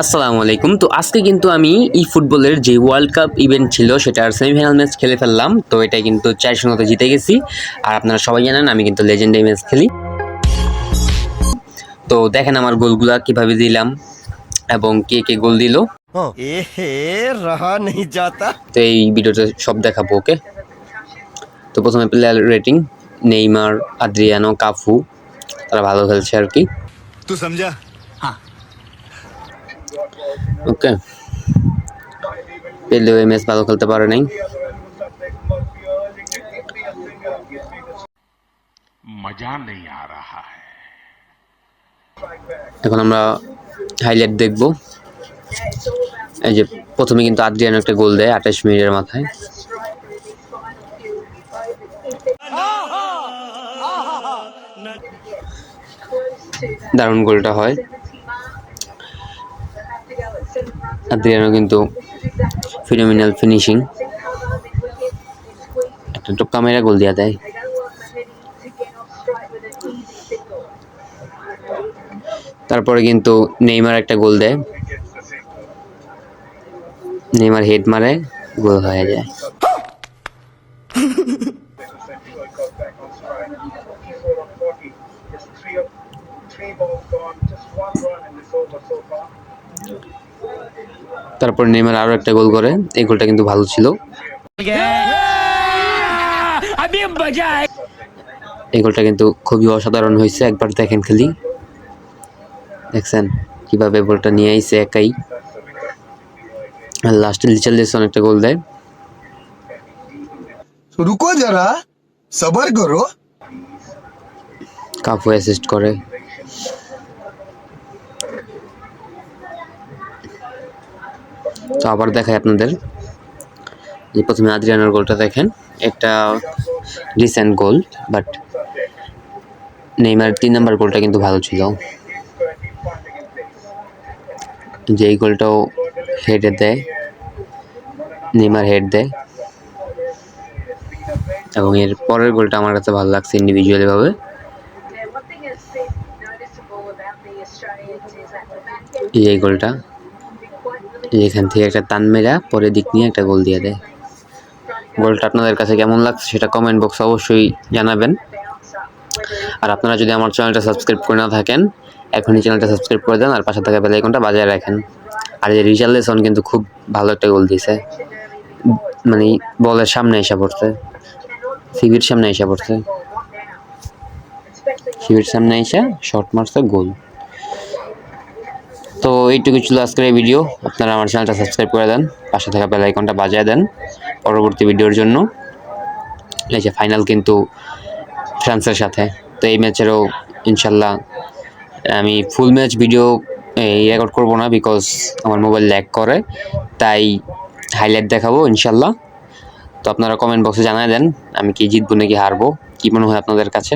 আসসালামু আলাইকুম। তো আজকে কিন্তু আমি ফুটবলের যে ওয়ার্ল্ড কাপ ইভেন্ট ছিল সেটার সেমিফাইনাল ম্যাচ খেলে ফেললাম। তো এটা কিন্তু ৪-০ তে জিতে গেছি। আর আপনারা সবাই জানেন আমি কিন্তু লেজেন্ডারি ম্যাচ খেলি। তো দেখেন আমার গোলগুলা কিভাবে দিলাম এবং কে গোল দিল। रहा नहीं जाता। তো এই ভিডিওতে সব দেখাবো, ওকে। তো প্রথমে player rating, Neymar, Adriano, Cafu, তারা ভালো খেলছে আর কি। तू समझा? ওকে, পেলেও এই ম্যাচ ভালো খেলতে পারে নাই। मजा नहीं आ रहा है। এখন আমরা হাইলাইট দেখব। এই যে প্রথমে কিন্তু আদ্রিয়ানো একটা গোল দেয় ২৮ মিনিটের মাথায়। দারুণ গোলটা হয়। আদ্রিয়ানো কিন্তু ফিনোমিনাল ফিনিশিং, একটা টোক্কা মেরা গোল দিয়া দেয়। তারপরে কিন্তু নেইমার একটা গোল দেয়, নেইমার হেড মারে, গোল হয়ে যায়। তারপর নেইমার আরো একটা গোল করে, এই গোলটা কিন্তু ভালো ছিল। এই গোলটা কিন্তু খুবই অসাধারণ হয়েছে, একবার দেখেন খালি। দেখছেন কিভাবে বলটা নিয়ে আইছে একাই। আর লাস্টে লিচারলিসন একটা গোল দেয়। रुको जरा सबर करो। কাফু অ্যাসিস্ট করে। তো আবার দেখাই আপনাদের, যে প্রথমে আদ্রিয়ানোর গোলটা দেখেন, একটা রিসেন্ট গোল, বাট নেইমার ৩ নম্বর গোলটা কিন্তু ভালো ছিল। যে এই গোলটাও হেডে দেয়, নেইমার হেড দেয়, এবং এর পরের গোলটা আমার কাছে ভালো লাগছে ইন্ডিভিজুয়ালি ভাবে। এই গোলটা এখান থেকে একটা টান মেরা পরে দিক নিয়ে একটা গোল দিয়ে দেয়। গোলটা আপনাদের কাছে কেমন লাগছে সেটা কমেন্ট বক্সে অবশ্যই জানাবেন। আর আপনারা যদি আমার চ্যানেলটা সাবস্ক্রাইব করে না থাকেন, এখনই চ্যানেলটা সাবস্ক্রাইব করে দেন, আর পাশে থাকা বেল আইকনটা বাজিয়ে রাখেন। আর এই রিচার্লিসন কিন্তু খুব ভালো একটা গোল দিয়েছে, মানে বলের সামনে এসে পড়ছে, সিবির সামনে এসে পড়ছে, সিবির সামনে এসে শট মারছে, গোল। তো এইটুকু ছিল আজকের এই ভিডিও। আপনারা আমার চ্যানেলটা সাবস্ক্রাইব করে দেন, পাশে থাকা বেল আইকনটা বাজিয়ে দেন পরবর্তী ভিডিওর জন্য। এই যে ফাইনাল কিন্তু ফ্রান্সের সাথে, তো এই ম্যাচেরও ইনশাল্লাহ আমি ফুল ম্যাচ ভিডিও রেকর্ড করবো না, বিকজ আমার মোবাইল ল্যাগ করে, তাই হাইলাইট দেখাবো ইনশাল্লাহ। তো আপনারা কমেন্ট বক্সে জানায় দেন আমি কি জিতবো নাকি হারবো, কি মনে হয় আপনাদের কাছে।